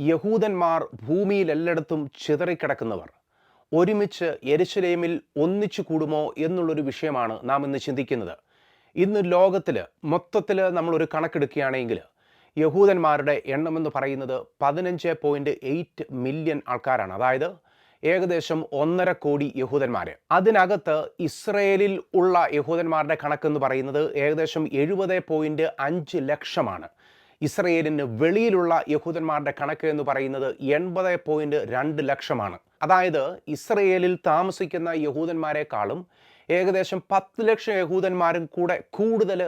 യഹൂദന്മാർ ഭൂമിയിൽ എല്ലായിടത്തും ചിതറിക്കിടക്കുന്നവർ ഒരുമിച്ച് യെരുശലേമിൽ ഒന്നിച്ചു കൂടുമോ എന്നുള്ളൊരു വിഷയമാണ് നാം ഇന്ന് ചിന്തിക്കുന്നത്. ഇന്ന് ലോകത്തിൽ മൊത്തത്തിൽ നമ്മളൊരു കണക്കെടുക്കുകയാണെങ്കിൽ യഹൂദന്മാരുടെ എണ്ണമെന്ന് പറയുന്നത് 15.8 മില്യൺ ആൾക്കാരാണ്. അതായത് ഏകദേശം 1.5 കോടി യഹൂദന്മാർ. അതിനകത്ത് ഇസ്രയേലിൽ ഉള്ള യഹൂദന്മാരുടെ കണക്കെന്ന് പറയുന്നത് ഏകദേശം 70.5 ലക്ഷമാണ്. ഇസ്രയേലിന് വെളിയിലുള്ള യഹൂദന്മാരുടെ കണക്ക് എന്ന് പറയുന്നത് 80.2 ലക്ഷമാണ്. അതായത് ഇസ്രയേലിൽ താമസിക്കുന്ന യഹൂദന്മാരെക്കാളും ഏകദേശം 10 ലക്ഷം യഹൂദന്മാരും കൂടെ കൂടുതൽ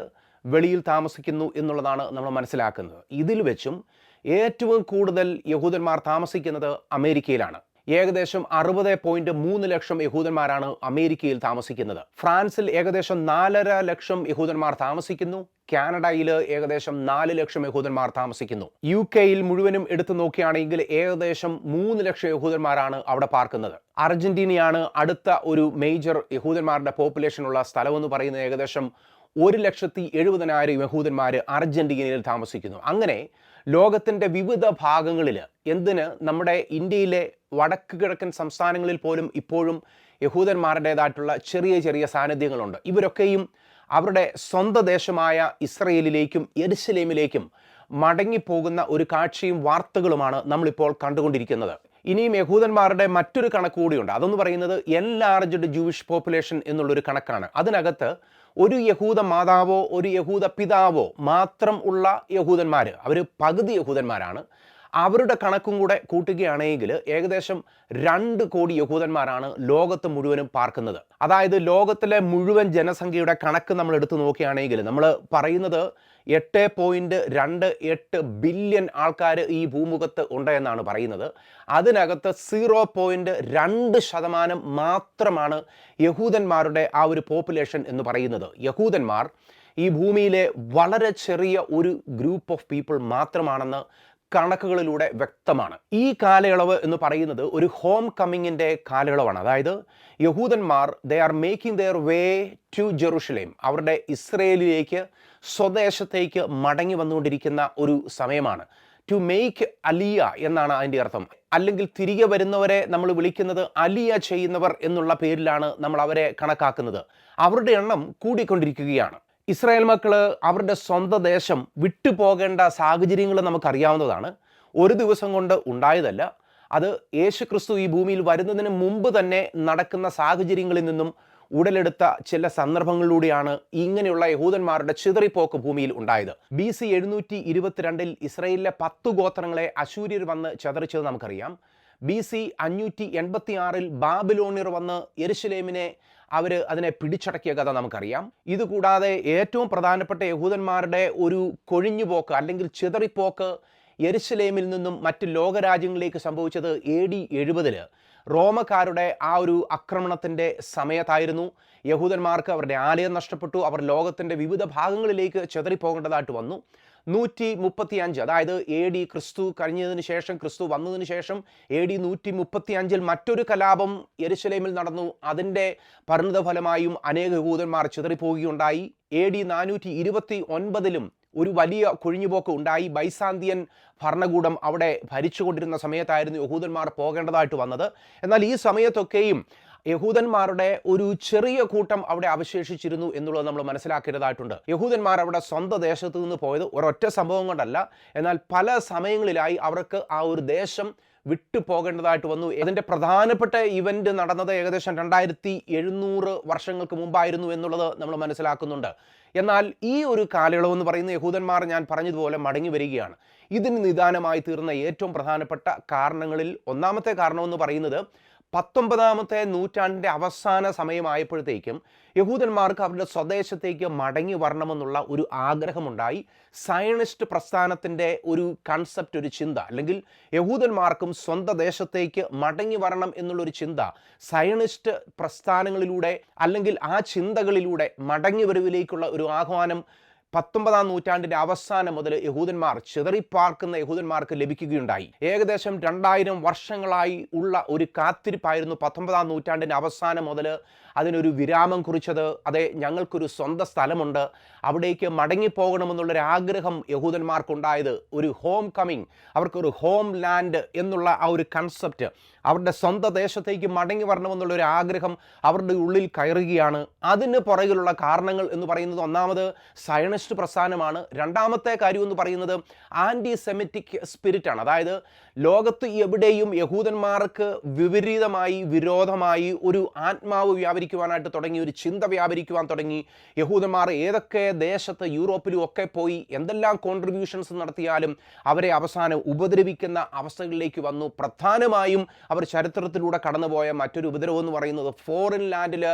വെളിയിൽ താമസിക്കുന്നു എന്നുള്ളതാണ് നമ്മൾ മനസ്സിലാക്കുന്നത്. ഇതിൽ വെച്ചും ഏറ്റവും കൂടുതൽ യഹൂദന്മാർ താമസിക്കുന്നത് അമേരിക്കയിലാണ്. ഏകദേശം 60.3 ലക്ഷം യഹൂദന്മാരാണ് അമേരിക്കയിൽ താമസിക്കുന്നത്. ഫ്രാൻസിൽ ഏകദേശം 4.5 ലക്ഷം യഹൂദന്മാർ താമസിക്കുന്നു. കാനഡയിൽ ഏകദേശം 4 ലക്ഷം യഹൂദന്മാർ താമസിക്കുന്നു. UK മുഴുവനും എടുത്തു നോക്കുകയാണെങ്കിൽ ഏകദേശം 3 ലക്ഷം യഹൂദന്മാരാണ് അവിടെ പാർക്കുന്നത്. അർജന്റീനയാണ് അടുത്ത ഒരു മേജർ യഹൂദന്മാരുടെ പോപ്പുലേഷൻ ഉള്ള സ്ഥലമെന്ന് പറയുന്നത്. ഏകദേശം 1,70,000 യഹൂദന്മാർ അർജന്റീനയിൽ താമസിക്കുന്നു. അങ്ങനെ ലോകത്തിൻ്റെ വിവിധ ഭാഗങ്ങളിൽ, എന്തിന് നമ്മുടെ ഇന്ത്യയിലെ വടക്ക് കിഴക്കൻ സംസ്ഥാനങ്ങളിൽ പോലും ഇപ്പോഴും യഹൂദന്മാരുടേതായിട്ടുള്ള ചെറിയ ചെറിയ സാന്നിധ്യങ്ങളുണ്ട്. ഇവരൊക്കെയും അവരുടെ സ്വന്തം ദേശമായ ഇസ്രയേലിലേക്കും യെരുശലേമിലേക്കും മടങ്ങിപ്പോകുന്ന ഒരു കാഴ്ചയും വാർത്തകളുമാണ് നമ്മളിപ്പോൾ കണ്ടുകൊണ്ടിരിക്കുന്നത്. ഇനിയും യഹൂദന്മാരുടെ മറ്റൊരു കണക്ക് കൂടിയുണ്ട്. അതെന്ന് പറയുന്നത് എൻലാർജ്ഡ് ജൂയിഷ് പോപ്പുലേഷൻ എന്നുള്ളൊരു കണക്കാണ്. അതിനകത്ത് ഒരു യഹൂദ മാതാവോ ഒരു യഹൂദ പിതാവോ മാത്രം ഉള്ള യഹൂദന്മാർ, അവർ പകുതി യഹൂദന്മാരാണ്. അവരുടെ കണക്കും കൂടെ കൂട്ടുകയാണെങ്കിൽ ഏകദേശം 2 കോടി യഹൂദന്മാരാണ് ലോകത്ത് മുഴുവനും പാർക്കുന്നത്. അതായത് ലോകത്തിലെ മുഴുവൻ ജനസംഖ്യയുടെ കണക്ക് നമ്മൾ എടുത്തു നോക്കുകയാണെങ്കിൽ നമ്മൾ പറയുന്നത് 8.28 ബില്യൺ ആൾക്കാർ ഈ ഭൂമുഖത്ത് ഉണ്ട് എന്നാണ് പറയുന്നത്. അതിനകത്ത് 0.2% മാത്രമാണ് യഹൂദന്മാരുടെ ആ ഒരു പോപ്പുലേഷൻ എന്ന് പറയുന്നത്. യഹൂദന്മാർ ഈ ഭൂമിയിലെ വളരെ ചെറിയ ഒരു ഗ്രൂപ്പ് ഓഫ് പീപ്പിൾ മാത്രമാണെന്ന് കണക്കുകളിലൂടെ വ്യക്തമാണ്. ഈ കാലയളവ് എന്ന് പറയുന്നത് ഒരു ഹോം കമ്മിങ്ങിൻ്റെ കാലയളവാണ്. അതായത് യഹൂദന്മാർ they are making their way to Jerusalem, അവരുടെ ഇസ്രയേലിലേക്ക് സ്വദേശത്തേക്ക് മടങ്ങി വന്നുകൊണ്ടിരിക്കുന്ന ഒരു സമയമാണ്. ടു മേക്ക് അലിയ എന്നാണ് അതിൻ്റെ അർത്ഥം. അല്ലെങ്കിൽ തിരികെ വരുന്നവരെ നമ്മൾ വിളിക്കുന്നത് അലിയ ചെയ്യുന്നവർ എന്നുള്ള പേരിലാണ് നമ്മൾ അവരെ കണക്കാക്കുന്നത്. അവരുടെ എണ്ണം കൂടിക്കൊണ്ടിരിക്കുകയാണ്. ഇസ്രായേൽ മക്കൾ അവരുടെ സ്വന്തം ദേശം വിട്ടുപോകേണ്ട സാഹചര്യങ്ങൾ നമുക്കറിയാവുന്നതാണ്. ഒരു ദിവസം കൊണ്ട് ഉണ്ടായതല്ല. അത് യേശു ക്രിസ്തു ഈ ഭൂമിയിൽ വരുന്നതിന് മുമ്പ് തന്നെ നടക്കുന്ന സാഹചര്യങ്ങളിൽ നിന്നും ഉടലെടുത്ത ചില സന്ദർഭങ്ങളിലൂടെയാണ് ഇങ്ങനെയുള്ള യഹൂദന്മാരുടെ ചിതറിപ്പോക്ക് ഭൂമിയിൽ ഉണ്ടായത്. BC 722 ഇസ്രായേലിലെ 10 ഗോത്രങ്ങളെ അശൂര്യർ വന്ന് ചിതറിച്ചത് നമുക്കറിയാം. BC 586 ബാബിലോണിയർ വന്ന് യെരുശലേമിനെ അതിനെ പിടിച്ചടക്കിയ കഥ നമുക്കറിയാം. ഇതുകൂടാതെ ഏറ്റവും പ്രധാനപ്പെട്ട യഹൂദന്മാരുടെ ഒരു കൊഴിഞ്ഞുപോക്ക് അല്ലെങ്കിൽ ചിതറിപ്പോക്ക് യെരുശലേമിൽ നിന്നും മറ്റ് ലോകരാജ്യങ്ങളിലേക്ക് സംഭവിച്ചത് AD 70 റോമക്കാരുടെ ആ ഒരു ആക്രമണത്തിൻ്റെ സമയത്തായിരുന്നു. യഹൂദന്മാർക്ക് അവരുടെ ആലയം നഷ്ടപ്പെട്ടു. അവർ ലോകത്തിൻ്റെ വിവിധ ഭാഗങ്ങളിലേക്ക് ചിതറിപ്പോകേണ്ടതായിട്ട് വന്നു. 135, അതായത് AD ക്രിസ്തു കഴിഞ്ഞതിന് ശേഷം, ക്രിസ്തു വന്നതിന് ശേഷം AD 135 മറ്റൊരു കലാപം യെരുശലേമിൽ നടന്നു. അതിൻ്റെ പരിണിതഫലമായും അനേക യഹൂദന്മാർ ചിതറിപ്പോവുകയുണ്ടായി. AD 429 ഒരു വലിയ കൊഴിഞ്ഞുപോക്ക് ഉണ്ടായി. ബൈസാന്തിയൻ ഭരണകൂടം അവിടെ ഭരിച്ചുകൊണ്ടിരുന്ന സമയത്തായിരുന്നു യഹൂദന്മാർ പോകേണ്ടതായിട്ട് വന്നത്. എന്നാൽ ഈ സമയത്തൊക്കെയും യഹൂദന്മാരുടെ ഒരു ചെറിയ കൂട്ടം അവിടെ അവശേഷിച്ചിരുന്നു എന്നുള്ളത് നമ്മൾ മനസ്സിലാക്കേണ്ടതായിട്ടുണ്ട്. യഹൂദന്മാർ അവിടെ സ്വന്തം ദേശത്ത് നിന്ന് പോയത് ഒരൊറ്റ സംഭവം കൊണ്ടല്ല, എന്നാൽ പല സമയങ്ങളിലായി അവർക്ക് ആ ഒരു ദേശം വിട്ടു പോകേണ്ടതായിട്ട് വന്നു. ഇതിൻ്റെ പ്രധാനപ്പെട്ട ഇവൻ്റ് നടന്നത് ഏകദേശം 2700 വർഷങ്ങൾക്ക് മുമ്പായിരുന്നു എന്നുള്ളത് നമ്മൾ മനസ്സിലാക്കുന്നുണ്ട്. എന്നാൽ ഈ ഒരു കാലയളവ് എന്ന് പറയുന്ന യഹൂദന്മാർ ഞാൻ പറഞ്ഞതുപോലെ മടങ്ങി വരികയാണ്. ഇതിന് നിദാനമായി തീർന്ന ഏറ്റവും പ്രധാനപ്പെട്ട കാരണങ്ങളിൽ ഒന്നാമത്തെ കാരണമെന്ന് പറയുന്നത് 19ാമത്തെ നൂറ്റാണ്ടിൻ്റെ അവസാന സമയമായപ്പോഴത്തേക്കും യഹൂദന്മാർക്ക് അവരുടെ സ്വദേശത്തേക്ക് മടങ്ങി വരണമെന്നുള്ള ഒരു ആഗ്രഹമുണ്ടായി. സയണിസ്റ്റ് പ്രസ്ഥാനത്തിൻ്റെ ഒരു കൺസെപ്റ്റ്, ഒരു ചിന്ത, അല്ലെങ്കിൽ യഹൂദന്മാർക്കും സ്വന്തം ദേശത്തേക്ക് മടങ്ങി വരണം എന്നുള്ളൊരു ചിന്ത സയണിസ്റ്റ് പ്രസ്ഥാനങ്ങളിലൂടെ അല്ലെങ്കിൽ ആ ചിന്തകളിലൂടെ മടങ്ങി വരവിലേക്കുള്ള ഒരു ആഹ്വാനം 19ാം നൂറ്റാണ്ടിൻ്റെ അവസാനം മുതൽ യഹൂദന്മാർ ചിതറിപ്പാർക്കുന്ന യഹൂദന്മാർക്ക് ലഭിക്കുകയുണ്ടായി. ഏകദേശം 2000 വർഷങ്ങളായി ഉള്ള ഒരു കാത്തിരിപ്പായിരുന്നു 19ാം നൂറ്റാണ്ടിൻ്റെ അവസാനം മുതൽ അതിനൊരു വിരാമം കുറിച്ചത്. അതെ, ഞങ്ങൾക്കൊരു സ്വന്തം സ്ഥലമുണ്ട്, അവിടേക്ക് മടങ്ങിപ്പോകണമെന്നുള്ളൊരാഗ്രഹം യഹൂദന്മാർക്കുണ്ടായത്, ഒരു ഹോം കമ്മിങ്, അവർക്കൊരു ഹോം ലാൻഡ് എന്നുള്ള ആ ഒരു കൺസെപ്റ്റ്, അവരുടെ സ്വന്തം ദേശത്തേക്ക് മടങ്ങി വരണമെന്നുള്ളൊരു ആഗ്രഹം അവരുടെ ഉള്ളിൽ കയറുകയാണ്. അതിന് പുറകിലുള്ള കാരണങ്ങൾ എന്ന് പറയുന്നത് ഒന്നാമത് സയണിസ്റ്റ് പ്രസ്ഥാനമാണ്. രണ്ടാമത്തെ കാര്യം എന്ന് പറയുന്നത് ആൻറ്റി സെമിറ്റിക് സ്പിരിറ്റാണ്. അതായത് ലോകത്ത് എവിടെയും യഹൂദന്മാർക്ക് വിപരീതമായി, വിരോധമായി ഒരു ആത്മാവ് വ്യാപരിക്കുവാനായിട്ട് തുടങ്ങി, ഒരു ചിന്ത വ്യാപരിക്കുവാൻ തുടങ്ങി. യഹൂദന്മാർ ഏതൊക്കെ ദേശത്ത്, യൂറോപ്പിലും ഒക്കെ പോയി എന്തെല്ലാം കോൺട്രിബ്യൂഷൻസ് നടത്തിയാലും അവരെ അവസാനം ഉപദ്രവിക്കുന്ന അവസ്ഥകളിലേക്ക് വന്നു. പ്രധാനമായും അവർ ചരിത്രത്തിലൂടെ കടന്നുപോയ മറ്റൊരു ഉപദ്രവം എന്ന് പറയുന്നത്, ഫോറിൻ ലാൻഡിൽ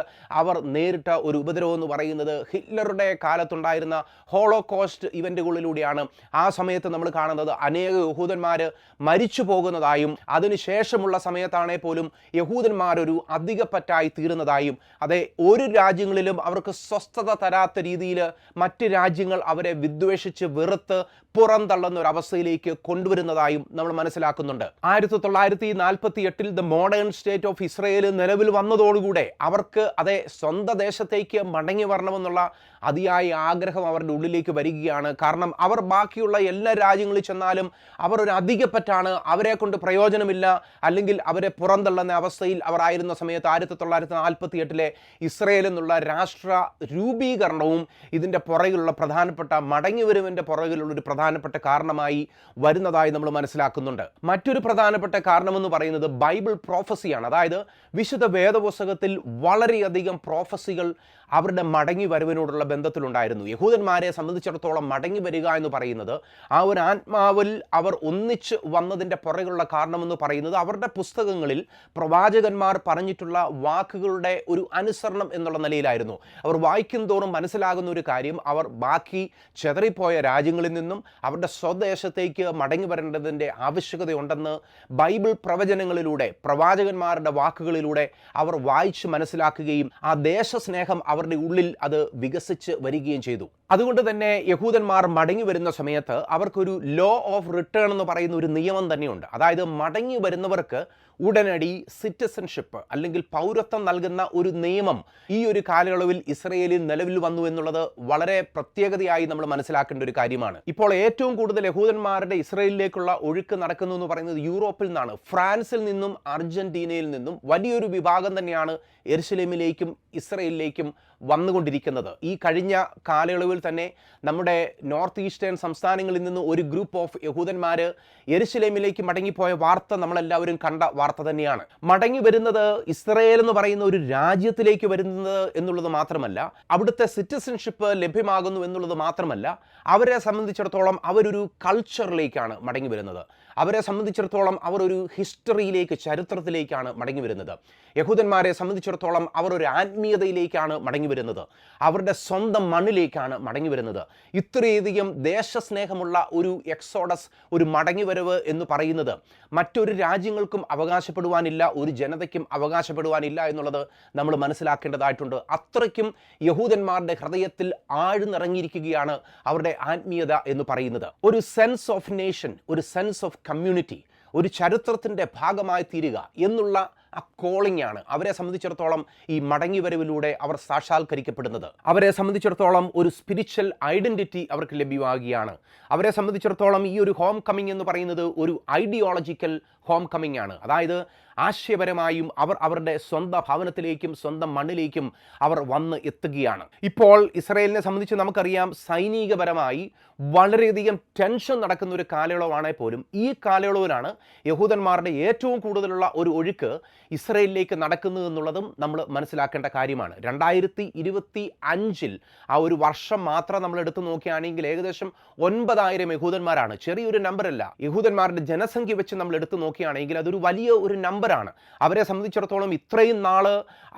അവർ നേരിട്ട ഒരു ഉപദ്രവം എന്ന് പറയുന്നത് ഹിറ്റ്ലറുടെ കാലത്തുണ്ടായിരുന്ന ഹോളോകോസ്റ്റ് ഇവൻറ്റുകളിലൂടെയാണ്. ആ സമയത്ത് നമ്മൾ കാണുന്നത് അനേക യഹൂദന്മാർ മരിച്ചു പോകുന്നതായും അതിനുശേഷമുള്ള സമയത്താണെ പോലും യഹൂദന്മാരൊരു അധികപ്പറ്റായി തീരുന്നതായും, അതെ, ഒരു രാജ്യങ്ങളിലും അവർക്ക് സ്വസ്ഥത തരാത്ത രീതിയിൽ മറ്റ് രാജ്യങ്ങൾ അവരെ വിദ്വേഷിച്ച് വെറുത്ത് പുറന്തള്ളുന്ന ഒരു അവസ്ഥയിലേക്ക് കൊണ്ടുവരുന്നതായും നമ്മൾ മനസ്സിലാക്കുന്നുണ്ട്. 1948 the modern state of Israel നിലവിൽ വന്നതോടുകൂടെ അവർക്ക് അതേ സ്വന്തം ദേശത്തേക്ക് മടങ്ങി വരണമെന്നുള്ള അതിയായ ആഗ്രഹം അവരുടെ ഉള്ളിലേക്ക് വരികയാണ്. കാരണം അവർ ബാക്കിയുള്ള എല്ലാ രാജ്യങ്ങളിൽ ചെന്നാലും അവർ ഒരു അധികപ്പറ്റാണ്, അവരെ കൊണ്ട് പ്രയോജനമില്ല, അല്ലെങ്കിൽ അവരെ പുറന്തള്ളുന്ന അവസ്ഥയിൽ അവർ ആയിരുന്ന സമയത്ത് 1948 ഇസ്രയേൽ എന്നുള്ള രാഷ്ട്ര രൂപീകരണവും ഇതിൻ്റെ പുറകിലുള്ള പ്രധാനപ്പെട്ട മടങ്ങിവരവിൻ്റെ പുറകിലുള്ളൊരു പ്രധാനപ്പെട്ട കാരണമായി വരുന്നതായി നമ്മൾ മനസ്സിലാക്കുന്നുണ്ട്. മറ്റൊരു പ്രധാനപ്പെട്ട കാരണമെന്ന് പറയുന്നത് ബൈബിൾ പ്രോഫസിയാണ്. അതായത് വിശുദ്ധ വേദപുസ്തകത്തിൽ വളരെയധികം പ്രോഫസികൾ അവരുടെ മടങ്ങി വരവിനോടുള്ള ബന്ധത്തിലുണ്ടായിരുന്നു. യഹൂദന്മാരെ സംബന്ധിച്ചിടത്തോളം മടങ്ങി വരിക എന്ന് പറയുന്നത് ആ ഒരു ആത്മാവിൽ അവർ ഒന്നിച്ച് വന്നതിൻ്റെ പുറകിലുള്ള കാരണമെന്ന് പറയുന്നത് അവരുടെ പുസ്തകങ്ങളിൽ പ്രവാചകന്മാർ പറഞ്ഞിട്ടുള്ള വാക്കുകളുടെ ഒരു അനുസരണം എന്നുള്ള നിലയിലായിരുന്നു. അവർ വായിക്കും തോറും മനസ്സിലാകുന്ന ഒരു കാര്യം, അവർ ബാക്കി ചെതറിപ്പോയ രാജ്യങ്ങളിൽ നിന്നും അവരുടെ സ്വദേശത്തേക്ക് മടങ്ങി വരേണ്ടതിൻ്റെ ആവശ്യകതയുണ്ടെന്ന് ബൈബിൾ പ്രവചനങ്ങളിലൂടെ, പ്രവാചകന്മാരുടെ വാക്കുകളിലൂടെ അവർ വായിച്ച് മനസ്സിലാക്കുകയും ആ ദേശസ്നേഹം അവരുടെ ഉള്ളിൽ അത് വികസിച്ച് വരികയും ചെയ്തു. അതുകൊണ്ട് തന്നെ യഹൂദന്മാർ മടങ്ങി വരുന്ന സമയത്ത് അവർക്കൊരു ലോ ഓഫ് റിട്ടേൺ എന്ന് പറയുന്ന ഒരു നിയമം തന്നെയുണ്ട്. അതായത് മടങ്ങി വരുന്നവർക്ക് ഉടനടി സിറ്റിസൺഷിപ്പ് അല്ലെങ്കിൽ പൗരത്വം നൽകുന്ന ഒരു നിയമം ഈ ഒരു കാലയളവിൽ ഇസ്രയേലിൽ നിലവിൽ വന്നു എന്നുള്ളത് വളരെ പ്രത്യേകതയായി നമ്മൾ മനസ്സിലാക്കേണ്ട ഒരു കാര്യമാണ്. ഇപ്പോൾ ഏറ്റവും കൂടുതൽ യഹൂദന്മാരുടെ ഇസ്രയേലിലേക്കുള്ള ഒഴുക്ക് നടക്കുന്നു എന്ന് പറയുന്നത് യൂറോപ്പിൽ നിന്നാണ്. ഫ്രാൻസിൽ നിന്നും അർജന്റീനയിൽ നിന്നും വലിയൊരു വിഭാഗം തന്നെയാണ് യെരുശലേമിലേക്കും ഇസ്രയേലിലേക്കും വന്നുകൊണ്ടിരിക്കുന്നത്. ഈ കഴിഞ്ഞ കാലയളവിൽ തന്നെ നമ്മുടെ നോർത്ത് ഈസ്റ്റേൺ സംസ്ഥാനങ്ങളിൽ നിന്ന് ഒരു ഗ്രൂപ്പ് ഓഫ് യഹൂദന്മാർ യെരുശലേമിലേക്ക് മടങ്ങിപ്പോയ വാർത്ത നമ്മളെല്ലാവരും കണ്ട വാർത്ത തന്നെയാണ്. മടങ്ങി വരുന്നത് ഇസ്രയേൽ എന്ന് പറയുന്ന ഒരു രാജ്യത്തിലേക്ക് വരുന്നത് എന്നുള്ളത് മാത്രമല്ല, അവിടുത്തെ സിറ്റിസൺഷിപ്പ് ലഭ്യമാകുന്നു എന്നുള്ളത് മാത്രമല്ല, അവരെ സംബന്ധിച്ചിടത്തോളം അവരൊരു കൾച്ചറിലേക്കാണ് മടങ്ങി വരുന്നത്. അവരെ സംബന്ധിച്ചിടത്തോളം അവർ ഒരു ഹിസ്റ്ററിയിലേക്ക്, ചരിത്രത്തിലേക്കാണ് മടങ്ങി വരുന്നത്. യഹൂദന്മാരെ സംബന്ധിച്ചിടത്തോളം അവർ ഒരു ആത്മീയതയിലേക്കാണ് മടങ്ങി വരുന്നത്. അവരുടെ സ്വന്തം മണ്ണിലേക്കാണ് മടങ്ങി വരുന്നത്. ഇത്രയധികം ദേശസ്നേഹമുള്ള ഒരു എക്സോഡസ്, ഒരു മടങ്ങിവരവ് എന്ന് പറയുന്നത് മറ്റൊരു രാജ്യങ്ങൾക്കും അവകാശപ്പെടുവാനില്ല, ഒരു ജനതയ്ക്കും അവകാശപ്പെടുവാനില്ല എന്നുള്ളത് നമ്മൾ മനസ്സിലാക്കേണ്ടതായിട്ടുണ്ട്. അത്രയ്ക്കും യഹൂദന്മാരുടെ ഹൃദയത്തിൽ ആഴ്ന്നിറങ്ങിയിരിക്കുകയാണ് അവരുടെ ആത്മീയത എന്ന് പറയുന്നത്. ഒരു സെൻസ് ഓഫ് നേഷൻ, ഒരു സെൻസ് ഓഫ് കമ്മ്യൂണിറ്റി, ഒരു ചരിത്രത്തിൻ്റെ ഭാഗമായി തീരുക എന്നുള്ള ആ കോളിംഗ് ആണ് അവരെ സംബന്ധിച്ചിടത്തോളം ഈ മടങ്ങിവരവിലൂടെ അവർ സാക്ഷാത്കരിക്കപ്പെടുന്നത്. അവരെ സംബന്ധിച്ചിടത്തോളം ഒരു സ്പിരിച്വൽ ഐഡൻറ്റിറ്റി അവർക്ക് ലഭ്യമാകുകയാണ്. അവരെ സംബന്ധിച്ചിടത്തോളം ഈ ഒരു ഹോം കമ്മിങ് എന്ന് പറയുന്നത് ഒരു ഐഡിയോളജിക്കൽ ഹോം കമ്മിങ് ആണ്. അതായത് ആശയപരമായും അവർ അവരുടെ സ്വന്തം ഭവനത്തിലേക്കും സ്വന്തം മണ്ണിലേക്കും അവർ വന്ന് എത്തുകയാണ്. ഇപ്പോൾ ഇസ്രായേലിനെ സംബന്ധിച്ച് നമുക്കറിയാം, സൈനികപരമായി വളരെയധികം ടെൻഷൻ നടക്കുന്ന ഒരു കാലയളവാണെങ്കിൽ പോലും ഈ കാലയളവിലാണ് യഹൂദന്മാരുടെ ഏറ്റവും കൂടുതലുള്ള ഒരു ഒഴുക്ക് ഇസ്രായേലിലേക്ക് നടക്കുന്നു എന്നുള്ളതും നമ്മൾ മനസ്സിലാക്കേണ്ട കാര്യമാണ്. 2025 ആ ഒരു വർഷം മാത്രം നമ്മൾ എടുത്തു നോക്കുകയാണെങ്കിൽ ഏകദേശം 9,000 യഹൂദന്മാരാണ്. ചെറിയൊരു നമ്പറല്ല. യഹൂദന്മാരുടെ ജനസംഖ്യ വെച്ച് നമ്മൾ എടുത്തു നോക്കുകയാണെങ്കിൽ അതൊരു വലിയ ഒരു നമ്പറാണ്. അവരെ സംബന്ധിച്ചിടത്തോളം ഇത്രയും നാൾ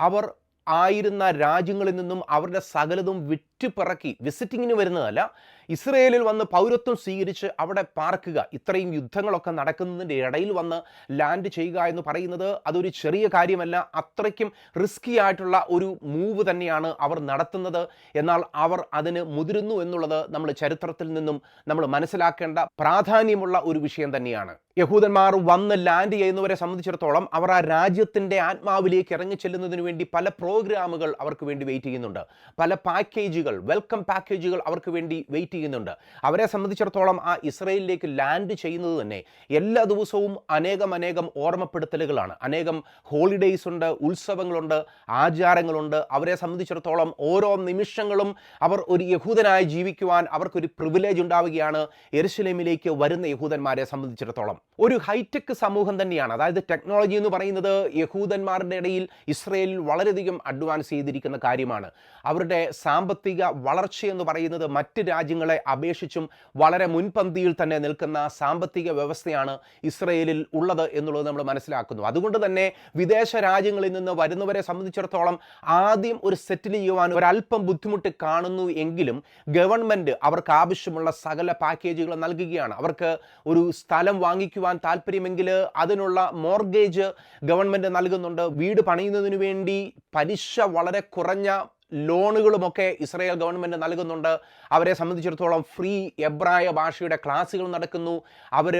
അവർ ആയിരുന്ന രാജ്യങ്ങളിൽ നിന്നും അവരുടെ സകലതും വിറ്റുപിറക്കി വിസിറ്റിങ്ങിന് വരുന്നതല്ല, ഇസ്രയേലിൽ വന്ന് പൗരത്വം സ്വീകരിച്ച് അവിടെ പാർക്കുക, ഇത്രയും യുദ്ധങ്ങളൊക്കെ നടക്കുന്നതിൻ്റെ ഇടയിൽ വന്ന് ലാൻഡ് ചെയ്യുക എന്ന് പറയുന്നത് അതൊരു ചെറിയ കാര്യമല്ല. അത്രയ്ക്കും റിസ്കി ആയിട്ടുള്ള ഒരു മൂവ് തന്നെയാണ് അവർ നടത്തുന്നത്. എന്നാൽ അവർ അതിന് മുതിരുന്നു എന്നുള്ളത് നമ്മൾ ചരിത്രത്തിൽ നിന്നും നമ്മൾ മനസ്സിലാക്കേണ്ട പ്രാധാന്യമുള്ള ഒരു വിഷയം തന്നെയാണ്. യഹൂദന്മാർ വന്ന് ലാൻഡ് ചെയ്യുന്നവരെ സംബന്ധിച്ചിടത്തോളം അവർ ആ രാജ്യത്തിൻ്റെ ആത്മാവിലേക്ക് ഇറങ്ങി ചെല്ലുന്നതിന് വേണ്ടി പല പ്രോഗ്രാമുകൾ അവർക്ക് വേണ്ടി വെയിറ്റ് ചെയ്യുന്നുണ്ട്. പല പാക്കേജുകൾ, വെൽക്കം പാക്കേജുകൾ അവർക്ക് വേണ്ടി വെയിറ്റ് ചെയ്യുന്നുണ്ട്. അവരെ സംബന്ധിച്ചിടത്തോളം ആ ഇസ്രയേലിലേക്ക് ലാൻഡ് ചെയ്യുന്നത് തന്നെ എല്ലാ ദിവസവും അനേകം ഓർമ്മപ്പെടുത്തലുകളാണ്. അനേകം ഹോളിഡേയ്സ് ഉണ്ട്, ഉത്സവങ്ങളുണ്ട്, ആചാരങ്ങളുണ്ട്. അവരെ സംബന്ധിച്ചിടത്തോളം ഓരോ നിമിഷങ്ങളും അവർ ഒരു യഹൂദനായി ജീവിക്കുവാൻ അവർക്കൊരു പ്രിവിലേജ് ഉണ്ടാവുകയാണ്. യെരുശലേമിലേക്ക് വരുന്ന യഹൂദന്മാരെ സംബന്ധിച്ചിടത്തോളം ഒരു ഹൈടെക് സമൂഹം തന്നെയാണ്. അതായത് ടെക്നോളജി എന്ന് പറയുന്നത് യഹൂദന്മാരുടെ ഇടയിൽ ഇസ്രയേലിൽ വളരെയധികം അഡ്വാൻസ് ചെയ്തിരിക്കുന്ന കാര്യമാണ്. അവരുടെ സാമ്പത്തിക വളർച്ചയെന്ന് പറയുന്നത് മറ്റ് രാജ്യങ്ങളെ അപേക്ഷിച്ചും വളരെ മുൻപന്തിയിൽ തന്നെ നിൽക്കുന്ന സാമ്പത്തിക വ്യവസ്ഥയാണ് ഇസ്രയേലിൽ ഉള്ളത് എന്നുള്ളത് നമ്മൾ മനസ്സിലാക്കുന്നു. അതുകൊണ്ട് തന്നെ വിദേശ രാജ്യങ്ങളിൽ നിന്ന് വരുന്നവരെ സംബന്ധിച്ചിടത്തോളം ആദ്യം ഒരു സെറ്റിൽ ചെയ്യുവാൻ ഒരല്പം ബുദ്ധിമുട്ട് കാണുന്നു എങ്കിലും ഗവൺമെൻറ് അവർക്ക് ആവശ്യമുള്ള സകല പാക്കേജുകൾ നൽകുകയാണ്. അവർക്ക് ഒരു സ്ഥലം വാങ്ങിക്കുവാൻ താല്പര്യമെങ്കിൽ അതിനുള്ള മോർഗേജ് ഗവൺമെൻറ് നൽകുന്നുണ്ട്. വീട് പണിയുന്നതിന് വേണ്ടി പലിശ വളരെ കുറഞ്ഞ ലോണുകളുമൊക്കെ ഇസ്രായേൽ ഗവൺമെൻറ് നൽകുന്നുണ്ട്. അവരെ സംബന്ധിച്ചിടത്തോളം ഫ്രീ എബ്രായ ഭാഷയുടെ ക്ലാസ്സുകൾ നടക്കുന്നു. അവർ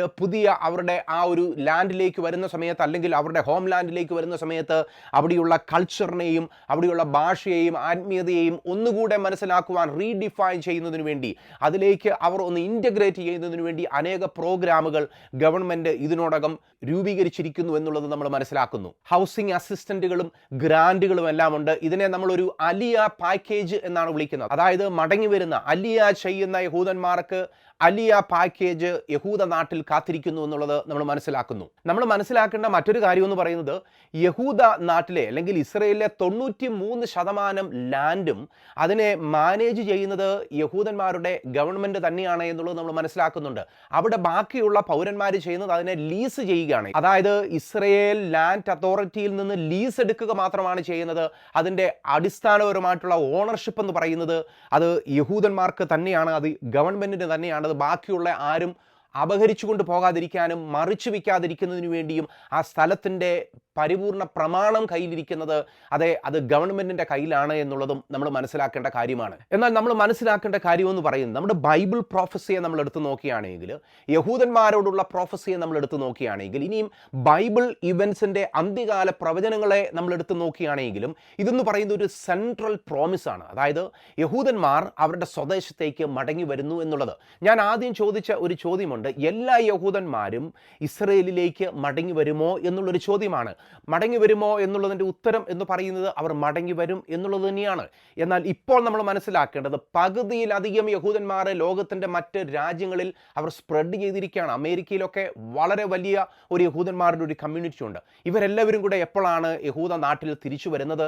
അവരുടെ ആ ഒരു ലാൻഡിലേക്ക് വരുന്ന സമയത്ത്, അല്ലെങ്കിൽ അവരുടെ ഹോം ലാൻഡിലേക്ക് വരുന്ന സമയത്ത് അവിടെയുള്ള കൾച്ചറിനെയും അവിടെയുള്ള ഭാഷയെയും ആത്മീയതയെയും ഒന്നുകൂടെ മനസ്സിലാക്കുവാൻ റീഡിഫൈൻ ചെയ്യുന്നതിന് വേണ്ടി, അതിലേക്ക് അവർ ഒന്ന് ഇൻ്റഗ്രേറ്റ് ചെയ്യുന്നതിന് വേണ്ടി അനേക പ്രോഗ്രാമുകൾ ഗവൺമെൻറ് ഇതിനോടകം രൂപീകരിച്ചിരിക്കുന്നു എന്നുള്ളത് നമ്മൾ മനസ്സിലാക്കുന്നു. ഹൗസിംഗ് അസിസ്റ്റൻറ്റുകളും ഗ്രാൻറ്റുകളും എല്ലാം ഉണ്ട്. ഇതിനെ നമ്മളൊരു അലിയ പാക്കേജ് എന്നാണ് വിളിക്കുന്നത്. അതായത് മടങ്ങി വരുന്ന അലിയ ചെയ്യുന്ന യഹൂദന്മാർക്ക് അലിയ പാക്കേജ് യഹൂദ നാട്ടിൽ കാത്തിരിക്കുന്നു എന്നുള്ളത് നമ്മൾ മനസ്സിലാക്കുന്നു. നമ്മൾ മനസ്സിലാക്കേണ്ട മറ്റൊരു കാര്യം എന്ന് പറയുന്നത് യഹൂദ നാട്ടിലെ അല്ലെങ്കിൽ ഇസ്രയേലിലെ 93% ലാൻഡും അതിനെ മാനേജ് ചെയ്യുന്നത് യഹൂദന്മാരുടെ ഗവൺമെൻറ് തന്നെയാണ് എന്നുള്ളത് നമ്മൾ മനസ്സിലാക്കുന്നുണ്ട്. അവിടെ ബാക്കിയുള്ള പൗരന്മാർ ചെയ്യുന്നത് അതിനെ ലീസ് ചെയ്യുകയാണ്. അതായത് ഇസ്രയേൽ ലാൻഡ് അതോറിറ്റിയിൽ നിന്ന് ലീസ് എടുക്കുക മാത്രമാണ് ചെയ്യുന്നത്. അതിൻ്റെ അടിസ്ഥാനപരമായിട്ടുള്ള ഓണർഷിപ്പ് എന്ന് പറയുന്നത് അത് യഹൂദന്മാർക്ക് തന്നെയാണ്, അത് ഗവൺമെൻറ്റിന് തന്നെയാണ്. അത് ബാക്കിയുള്ള ആരും അപഹരിച്ചുകൊണ്ട് പോകാതിരിക്കാനും മറിച്ചു വയ്ക്കാതിരിക്കുന്നതിന് വേണ്ടിയും ആ സ്ഥലത്തിൻ്റെ പരിപൂർണ പ്രമാണം കയ്യിലിരിക്കുന്നത് അത് ഗവൺമെൻറ്റിൻ്റെ കയ്യിലാണ് എന്നുള്ളതും നമ്മൾ മനസ്സിലാക്കേണ്ട കാര്യമാണ്. എന്നാൽ നമ്മൾ മനസ്സിലാക്കേണ്ട കാര്യമെന്ന് പറയുന്നത് നമ്മുടെ ബൈബിൾ പ്രോഫസിയെ നമ്മൾ എടുത്തു നോക്കുകയാണെങ്കിൽ, യഹൂദന്മാരോടുള്ള പ്രോഫസിയെ നമ്മൾ എടുത്തു നോക്കുകയാണെങ്കിൽ, ഇനിയും ബൈബിൾ ഇവൻസിൻ്റെ അന്ത്യകാല പ്രവചനങ്ങളെ നമ്മൾ എടുത്തു നോക്കുകയാണെങ്കിലും ഇതെന്ന് പറയുന്നത് ഒരു സെൻട്രൽ പ്രോമിസാണ്. അതായത് യഹൂദന്മാർ അവരുടെ സ്വദേശത്തേക്ക് മടങ്ങി വരുന്നു എന്നുള്ളത്. ഞാൻ ആദ്യം ചോദിച്ച ഒരു ചോദ്യമുണ്ട്, എല്ലാ യഹൂദന്മാരും ഇസ്രയേലിലേക്ക് മടങ്ങി വരുമോ എന്നുള്ളൊരു ചോദ്യമാണ്. മടങ്ങി വരുമോ എന്നുള്ളതിൻ്റെ ഉത്തരം എന്ന് പറയുന്നത് അവർ മടങ്ങി വരും എന്നുള്ളത് തന്നെയാണ്. എന്നാൽ ഇപ്പോൾ നമ്മൾ മനസ്സിലാക്കേണ്ടത് പകുതിയിലധികം യഹൂദന്മാർ ലോകത്തിൻ്റെ മറ്റ് രാജ്യങ്ങളിൽ അവർ സ്പ്രെഡ് ചെയ്തിരിക്കുകയാണ്. അമേരിക്കയിലൊക്കെ വളരെ വലിയ ഒരു യഹൂദന്മാരുടെ ഒരു കമ്മ്യൂണിറ്റി ഉണ്ട്. ഇവരെല്ലാവരും കൂടെ എപ്പോഴാണ് യഹൂദ നാട്ടിൽ തിരിച്ചു വരുന്നത്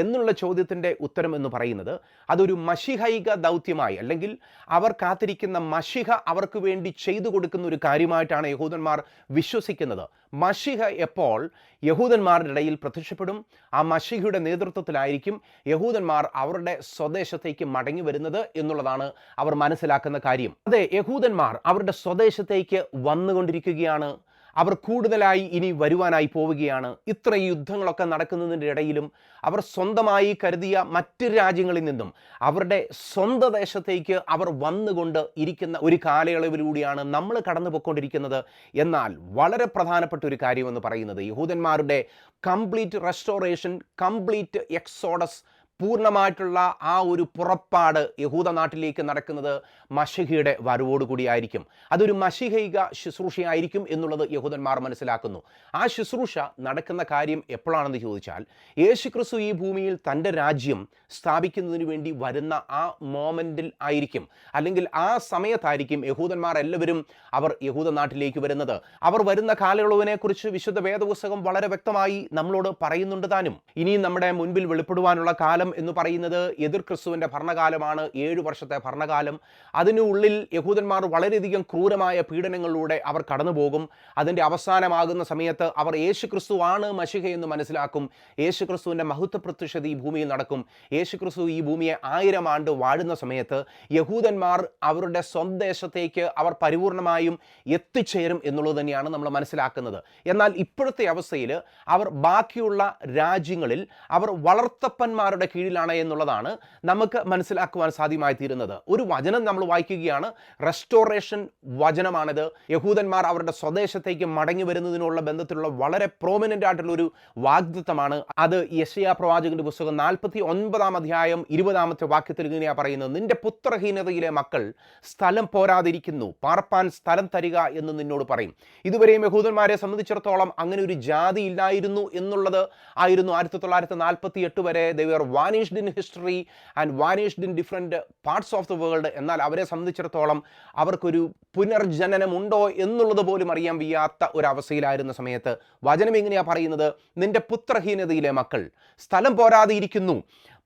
എന്നുള്ള ചോദ്യത്തിൻ്റെ ഉത്തരം എന്ന് പറയുന്നത് അതൊരു മഷിഹൈക ദൗത്യമായി, അല്ലെങ്കിൽ അവർ കാത്തിരിക്കുന്ന മഷിഹ അവർക്ക് വേണ്ടി ചെയ്തു കൊടുക്കുന്ന ഒരു കാര്യമായിട്ടാണ് യഹൂദന്മാർ വിശ്വസിക്കുന്നത്. മഷിഹ എപ്പോൾ യഹൂദന്മാരുടെ ഇടയിൽ പ്രത്യക്ഷപ്പെടും, ആ മഷിഹയുടെ നേതൃത്വത്തിലായിരിക്കും യഹൂദന്മാർ അവരുടെ സ്വദേശത്തേക്ക് മടങ്ങി വരുന്നത് എന്നുള്ളതാണ് അവർ മനസ്സിലാക്കുന്ന കാര്യം. അതെ, യഹൂദന്മാർ അവരുടെ സ്വദേശത്തേക്ക് വന്നുകൊണ്ടിരിക്കുകയാണ്. അവർ കൂടുതലായി ഇനി വരുവാനായി പോവുകയാണ്. ഇത്ര യുദ്ധങ്ങളൊക്കെ നടക്കുന്നതിൻ്റെ ഇടയിലും അവർ സ്വന്തമായി കരുതിയ മറ്റ് രാജ്യങ്ങളിൽ നിന്നും അവരുടെ സ്വന്തം ദേശത്തേക്ക് അവർ വന്നുകൊണ്ട് ഇരിക്കുന്ന ഒരു കാലയളവിലൂടെയാണ് നമ്മൾ കടന്നു പോയിക്കൊണ്ടിരിക്കുന്നത്. എന്നാൽ വളരെ പ്രധാനപ്പെട്ട ഒരു കാര്യമെന്ന് പറയുന്നത് യഹൂദന്മാരുടെ കംപ്ലീറ്റ് റെസ്റ്റോറേഷൻ, കംപ്ലീറ്റ് എക്സോഡസ്, പൂർണ്ണമായിട്ടുള്ള ആ ഒരു പുറപ്പാട് യഹൂദ നാട്ടിലേക്ക് നടക്കുന്നത് മശിഹയുടെ വരവോടുകൂടിയായിരിക്കും. അതൊരു മശിഹൈക ശുശ്രൂഷയായിരിക്കും എന്നുള്ളത് യഹൂദന്മാർ മനസ്സിലാക്കുന്നു. ആ ശുശ്രൂഷ നടക്കുന്ന കാര്യം എപ്പോഴാണെന്ന് ചോദിച്ചാൽ, യേശുക്രിസ്തു ഈ ഭൂമിയിൽ തൻ്റെ രാജ്യം സ്ഥാപിക്കുന്നതിന് വേണ്ടി വരുന്ന ആ മോമെൻറ്റിൽ ആയിരിക്കും, അല്ലെങ്കിൽ ആ സമയത്തായിരിക്കും യഹൂദന്മാർ എല്ലാവരും അവർ യഹൂദ നാട്ടിലേക്ക് വരുന്നത്. അവർ വരുന്ന കാലയളവിനെക്കുറിച്ച് വിശുദ്ധ വേദപുസ്തകം വളരെ വ്യക്തമായി നമ്മളോട് പറയുന്നുണ്ട് താനും. ഇനിയും നമ്മുടെ മുൻപിൽ വെളിപ്പെടുവാനുള്ള കാലം കാലം എന്ന് പറയുന്നത് എതിർ ക്രിസ്തുവിൻ്റെ ഭരണകാലമാണ്. 7 വർഷത്തെ ഭരണകാലം. അതിനുള്ളിൽ യഹൂദന്മാർ വളരെയധികം ക്രൂരമായ പീഡനങ്ങളിലൂടെ അവർ കടന്നുപോകും. അതിൻ്റെ അവസാനമാകുന്ന സമയത്ത് അവർ യേശു ക്രിസ്തു ആണ് മശിഹ എന്ന് മനസ്സിലാക്കും. യേശു ക്രിസ്തുവിൻ്റെ മഹത്വ പ്രത്യക്ഷത ഈ ഭൂമിയിൽ നടക്കും. യേശു ക്രിസ്തു ഈ ഭൂമിയെ 1000 ആണ്ട് വാഴുന്ന സമയത്ത് യഹൂദന്മാർ അവരുടെ സ്വദേശത്തേക്ക് അവർ പരിപൂർണമായും എത്തിച്ചേരും എന്നുള്ളത് തന്നെയാണ് നമ്മൾ മനസ്സിലാക്കുന്നത്. എന്നാൽ ഇപ്പോഴത്തെ അവസ്ഥയിൽ അവർ ബാക്കിയുള്ള രാജ്യങ്ങളിൽ അവർ വളർത്തപ്പന്മാരുടെ കീഴിലാണ് എന്നുള്ളതാണ് നമുക്ക് മനസ്സിലാക്കുവാൻ സാധ്യമായി തീരുന്നത്. ഒരു വചനം നമ്മൾ വായിക്കുകയാണ്, റെസ്റ്റോറേഷൻ വചനമാണിത്. യഹൂദന്മാർ അവരുടെ സ്വദേശത്തേക്ക് മടങ്ങി വരുന്നതിനുള്ള ബന്ധത്തിലുള്ള വളരെ പ്രോമിനൻ്റ് ആയിട്ടുള്ള ഒരു വാഗ്ദത്തമാണ്. അത് യെശയ്യാ പ്രവാചകന്റെ പുസ്തകം 49 അധ്യായം 20 വാക്യത്തിൽ ഇങ്ങനെയാണ് പറയുന്നത്: നിന്റെ പുത്രഹീനതയിലെ മക്കൾ സ്ഥലം പോരാതിരിക്കുന്നു, പാർപ്പാൻ സ്ഥലം തരിക എന്ന് നിന്നോട് പറയും. ഇതുവരെയും യഹൂദന്മാരെ സംബന്ധിച്ചിടത്തോളം അങ്ങനെ ഒരു ജാതി ഇല്ലായിരുന്നു എന്നുള്ളത് ആയിരുന്നു 1948 വരെ. they were vanished in history and vanished in different parts of the world. എന്നാൽ അവരെ സംബന്ധിച്ചിടത്തോളം അവർക്കൊരു പുനർജനനമുണ്ടോ എന്നുള്ളത് പോലും അറിയാൻ വയ്യാത്ത ഒരവസ്ഥയിലായിരുന്ന സമയത്ത് വചനം എങ്ങനെയാണ് പറയുന്നത്? നിന്റെ പുത്രഹീനതയിലെ മക്കൾ സ്ഥലം പോരാതിരിക്കുന്നു,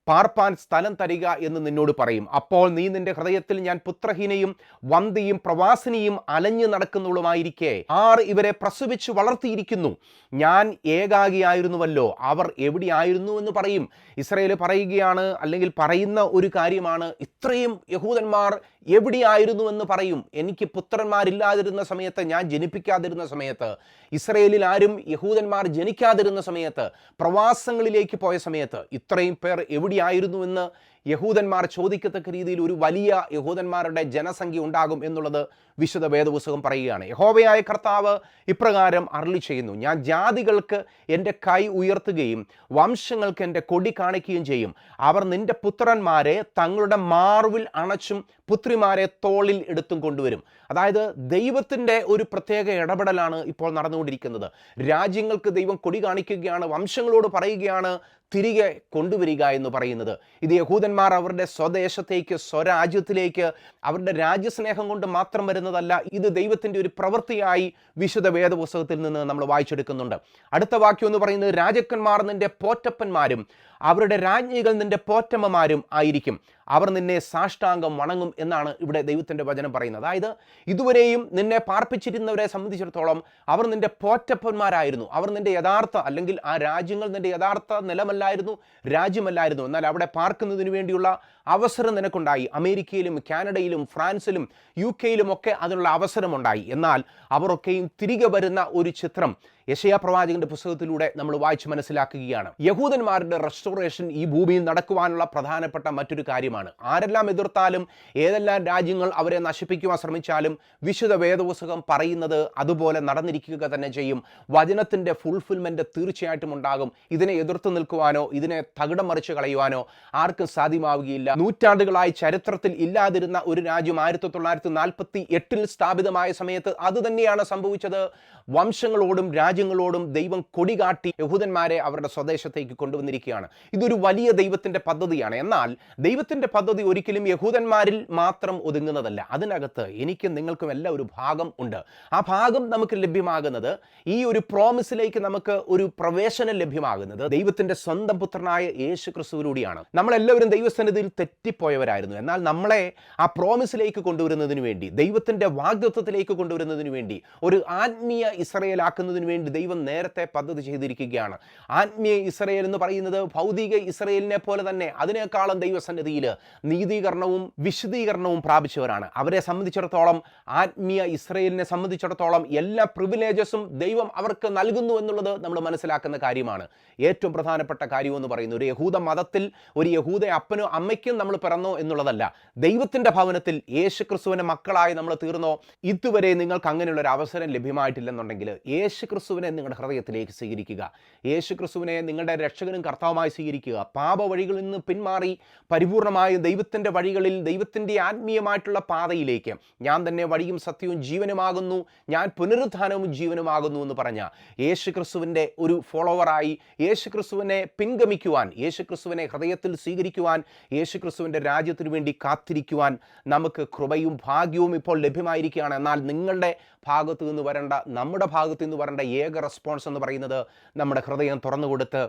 പാർപ്പാൻ സ്ഥലം തരിക എന്ന് നിന്നോട് പറയും. അപ്പോൾ നീ നിന്റെ ഹൃദയത്തിൽ ഞാൻ പുത്രഹീനയും വന്ധിയും പ്രവാസിനിയും അലഞ്ഞു നടക്കുന്നുള്ളതുമായിരിക്കെ ആർ ഇവരെ പ്രസവിച്ച് വളർത്തിയിരിക്കുന്നു, ഞാൻ ഏകാഗിയായിരുന്നുവല്ലോ, അവർ എവിടെയായിരുന്നു എന്ന് പറയും. ഇസ്രായേൽ പറയുകയാണ്, അല്ലെങ്കിൽ പറയുന്ന ഒരു കാര്യമാണ്, ഇത്രയും യഹൂദന്മാർ എവിടെയായിരുന്നു എന്ന് പറയും. എനിക്ക് പുത്രന്മാരില്ലാതിരുന്ന സമയത്ത്, ഞാൻ ജനിപ്പിക്കാതിരുന്ന സമയത്ത്, ഇസ്രായേലിൽ ആരും യഹൂദന്മാർ ജനിക്കാതിരുന്ന സമയത്ത്, പ്രവാസങ്ങളിലേക്ക് പോയ സമയത്ത് ഇത്രയും പേർ എവിടെയായിരുന്നുവെന്ന് യഹൂദന്മാർ ചോദിക്കത്തക്ക രീതിയിൽ ഒരു വലിയ യഹൂദന്മാരുടെ ജനസംഖ്യ ഉണ്ടാകും എന്നുള്ളത് വിശുദ്ധ വേദപുസ്തകം പറയുകയാണ്. യഹോവയായ കർത്താവ് ഇപ്രകാരം അരുളി ചെയ്യുന്നു: ഞാൻ ജാതികൾക്ക് എൻ്റെ കൈ ഉയർത്തുകയും വംശങ്ങൾക്ക് എൻ്റെ കൊടി കാണിക്കുകയും ചെയ്യും. അവർ നിന്റെ പുത്രന്മാരെ തങ്ങളുടെ മാർവിൽ അണച്ചും പുത്രിമാരെ തോളിൽ എടുത്തും കൊണ്ടുവരും. അതായത് ദൈവത്തിൻ്റെ ഒരു പ്രത്യേക ഇടപെടലാണ് ഇപ്പോൾ നടന്നുകൊണ്ടിരിക്കുന്നത്. രാജ്യങ്ങൾക്ക് ദൈവം കൊടി കാണിക്കുകയാണ്, വംശങ്ങളോട് പറയുകയാണ് തിരികെ കൊണ്ടുവരിക എന്ന് പറയുന്നത്. ഇത് യഹൂദന്മാർ അവരുടെ സ്വദേശത്തേക്ക്, സ്വരാജ്യത്തിലേക്ക് അവരുടെ രാജ്യസ്നേഹം കൊണ്ട് മാത്രം വരുന്നതല്ല. ഇത് ദൈവത്തിൻ്റെ ഒരു പ്രവൃത്തിയായി വിശുദ്ധ വേദപുസ്തകത്തിൽ നിന്ന് നമ്മൾ വായിച്ചെടുക്കുന്നുണ്ട്. അടുത്ത വാക്യം എന്ന് പറയുന്നത്: രാജാക്കന്മാർ നിന്റെ പോറ്റപ്പന്മാരും അവരുടെ രാജ്ഞികൾ നിന്റെ പോറ്റമ്മമാരും ആയിരിക്കും, അവർ നിന്നെ സാഷ്ടാംഗം വണങ്ങും എന്നാണ് ഇവിടെ ദൈവത്തിൻ്റെ വചനം പറയുന്നത്. അതായത് ഇതുവരെയും നിന്നെ പാർപ്പിച്ചിരുന്നവരെ സംബന്ധിച്ചിടത്തോളം അവർ നിന്റെ പോറ്റപ്പന്മാരായിരുന്നു. അവർ നിന്റെ യഥാർത്ഥ, അല്ലെങ്കിൽ ആ രാജ്യങ്ങൾ നിന്റെ യഥാർത്ഥ നിലമല്ലായിരുന്നു, രാജ്യമല്ലായിരുന്നു. എന്നാൽ അവിടെ പാർക്കുന്നതിന് വേണ്ടിയുള്ള അവസരം നിനക്കുണ്ടായി. അമേരിക്കയിലും കാനഡയിലും ഫ്രാൻസിലും UK ഒക്കെ അതിനുള്ള അവസരമുണ്ടായി. എന്നാൽ അവരൊക്കെയും തിരികെ വരുന്ന ഒരു ചിത്രം യെശയ്യാ പ്രവാചകന്റെ പുസ്തകത്തിലൂടെ നമ്മൾ വായിച്ച് മനസ്സിലാക്കുകയാണ്. യഹൂദന്മാരുടെ റെസ്റ്റോറേഷൻ ഈ ഭൂമിയിൽ നടക്കുവാനുള്ള പ്രധാനപ്പെട്ട മറ്റൊരു കാര്യമാണ്. ആരെല്ലാം എതിർത്താലും, ഏതെല്ലാം രാജ്യങ്ങൾ അവരെ നശിപ്പിക്കുവാൻ ശ്രമിച്ചാലും വിശുദ്ധ വേദപുസ്തകം പറയുന്നത് അതുപോലെ നടന്നിരിക്കുക തന്നെ ചെയ്യും. വചനത്തിൻ്റെ ഫുൾഫിൽമെന്റ് തീർച്ചയായിട്ടും ഉണ്ടാകും. ഇതിനെ എതിർത്ത് നിൽക്കുവാനോ ഇതിനെ തകിടം മറിച്ച് കളയുവാനോ ആർക്കും സാധ്യമാവുകയില്ല. നൂറ്റാണ്ടുകളായി ചരിത്രത്തിൽ ഇല്ലാതിരുന്ന ഒരു രാജ്യം 1948 സ്ഥാപിതമായ സമയത്ത് അതുതന്നെയാണ് സംഭവിച്ചത്. വംശങ്ങളോടും രാജ്യങ്ങളോടും ദൈവം കൊടികാട്ടി യഹൂദന്മാരെ അവരുടെ സ്വദേശത്തേക്ക് കൊണ്ടുവന്നിരിക്കുകയാണ്. ഇതൊരു വലിയ ദൈവത്തിൻ്റെ പദ്ധതിയാണ്. എന്നാൽ ദൈവത്തിൻ്റെ പദ്ധതി ഒരിക്കലും യഹൂദന്മാരിൽ മാത്രം ഒതുങ്ങുന്നതല്ല. അതിനകത്ത് എനിക്കും നിങ്ങൾക്കും എല്ലാം ഒരു ഭാഗം ഉണ്ട്. ആ ഭാഗം നമുക്ക് ലഭ്യമാകുന്നത്, ഈ ഒരു പ്രോമിസിലേക്ക് നമുക്ക് ഒരു പ്രവേശനം ലഭ്യമാകുന്നത് ദൈവത്തിൻ്റെ സ്വന്തം പുത്രനായ യേശു ക്രിസ്തുവിലൂടെയാണ്. നമ്മളെല്ലാവരും ദൈവസന്നിധിയിൽ തെറ്റിപ്പോയവരായിരുന്നു. എന്നാൽ നമ്മളെ ആ പ്രോമിസിലേക്ക് കൊണ്ടുവരുന്നതിന് വേണ്ടി, ദൈവത്തിൻ്റെ വാഗ്ദത്വത്തിലേക്ക് കൊണ്ടുവരുന്നതിന് വേണ്ടി, ഒരു ആത്മീയ ഇസ്രായേൽ ആക്കുന്നതിന് വേണ്ടി ദൈവം നേരത്തെ പദ്ധതി ചെയ്തിരിക്കുകയാണ്. ആത്മീയ ഇസ്രായേൽ എന്ന് പറയുന്നത് ഭൗതിക ഇസ്രായേലിനെ പോലെ തന്നെ അതിനേക്കാളും ദൈവസന്നിധിയിൽ നീതീകരണവും വിശുദ്ധീകരണവും പ്രാപിച്ചവരാണ്. അവരെ സംബന്ധിച്ചിടത്തോളം, ആത്മീയ ഇസ്രായേലിനെ സംബന്ധിച്ചിടത്തോളം എല്ലാ പ്രിവിലേജസും ദൈവം അവർക്ക് നൽകുന്നു എന്നുള്ളത് നമ്മൾ മനസ്സിലാക്കുന്ന കാര്യമാണ്. ഏറ്റവും പ്രധാനപ്പെട്ട കാര്യം എന്ന് പറയുന്നത്, ഒരു യഹൂദ മതത്തിൽ ഒരു യഹൂദ അപ്പനോ അമ്മയ്ക്കും നമ്മൾ പിറന്നോ എന്നുള്ളതല്ല. ദൈവത്തിൻ്റെ ഭവനത്തിൽ യേശു ക്രിസ്തുവിൻ്റെ മക്കളായി നമ്മൾ തീർന്നോ. ഇതുവരെ നിങ്ങൾക്ക് അങ്ങനെയുള്ള ഒരു അവസരം ലഭ്യമായിട്ടില്ലെന്നുണ്ടെങ്കിൽ യേശു ക്രിസ്തുവിനെ നിങ്ങളുടെ ഹൃദയത്തിലേക്ക് സ്വീകരിക്കുക. യേശു ക്രിസ്തുവിനെ നിങ്ങളുടെ രക്ഷകനും കർത്താവുമായി സ്വീകരിക്കുക. പാപവഴികളിൽ നിന്ന് പിന്മാറി പരിപൂർണമായും ദൈവത്തിൻ്റെ വഴികളിൽ, ദൈവത്തിൻ്റെ ആത്മീയമായിട്ടുള്ള പാതയിലേക്ക്, ഞാൻ തന്നെ വഴിയും സത്യവും ജീവനുമാകുന്നു, ഞാൻ പുനരുത്ഥാനവും ജീവനുമാകുന്നു എന്ന് പറഞ്ഞ യേശു ക്രിസ്തുവിൻ്റെ ഒരു ഫോളോവറായി, യേശു ക്രിസ്തുവിനെ പിൻഗമിക്കുവാൻ, യേശു ക്രിസ്തുവിനെ ഹൃദയത്തിൽ സ്വീകരിക്കുവാൻ, യേശു ക്രിസ്തുവിൻ്റെ രാജ്യത്തിനു വേണ്ടി കാത്തിരിക്കുവാൻ നമുക്ക് കൃപയും ഭാഗ്യവും ഇപ്പോൾ ലഭ്യമായിരിക്കുകയാണ്. എന്നാൽ നിങ്ങളുടെ ഭാഗത്തു നിന്ന് വരേണ്ട, നമ്മുടെ ഭാഗത്തു നിന്ന് വരേണ്ട ഏക റെസ്പോൺസ് എന്ന് പറയുന്നത് നമ്മുടെ ഹൃദയം തുറന്നു കൊടുത്ത്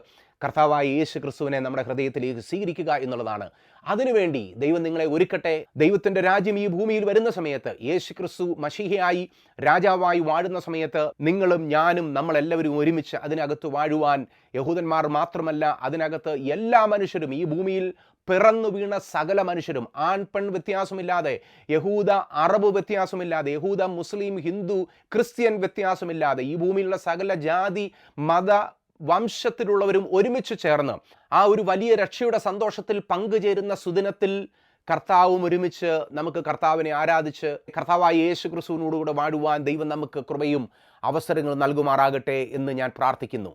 കർത്താവായ യേശു ക്രിസ്തുവിനെ നമ്മുടെ ഹൃദയത്തിലേക്ക് സ്വീകരിക്കുക എന്നുള്ളതാണ്. അതിനുവേണ്ടി ദൈവം നിങ്ങളെ ഒരുക്കട്ടെ. ദൈവത്തിൻ്റെ രാജ്യം ഈ ഭൂമിയിൽ വരുന്ന സമയത്ത്, യേശു ക്രിസ്തു മശീഹയായി രാജാവായി വാഴുന്ന സമയത്ത്, നിങ്ങളും ഞാനും നമ്മളെല്ലാവരും ഒരുമിച്ച് അതിനകത്ത് വാഴുവാൻ, യഹൂദന്മാർ മാത്രമല്ല, അതിനകത്ത് എല്ലാ മനുഷ്യരും, ഈ ഭൂമിയിൽ പിറന്നു വീണ സകല മനുഷ്യരും, ആൺ പെൺ വ്യത്യാസമില്ലാതെ, യഹൂദ അറബ് വ്യത്യാസമില്ലാതെ, യഹൂദ മുസ്ലിം ഹിന്ദു ക്രിസ്ത്യൻ വ്യത്യാസമില്ലാതെ, ഈ ഭൂമിയിലുള്ള സകല ജാതി മത വംശത്തിലുള്ളവരും ഒരുമിച്ച് ചേർന്ന് ആ ഒരു വലിയ രക്ഷയുടെ സന്തോഷത്തിൽ പങ്കുചേരുന്ന സുദിനത്തിൽ കർത്താവും ഒരുമിച്ച് നമുക്ക് കർത്താവിനെ ആരാധിച്ച് കർത്താവായ യേശു ക്രിസ്തുവിനോടുകൂടെ വാഴുവാൻ ദൈവം നമുക്ക് കൃപയും അവസരങ്ങളും നൽകുമാറാകട്ടെ എന്ന് ഞാൻ പ്രാർത്ഥിക്കുന്നു.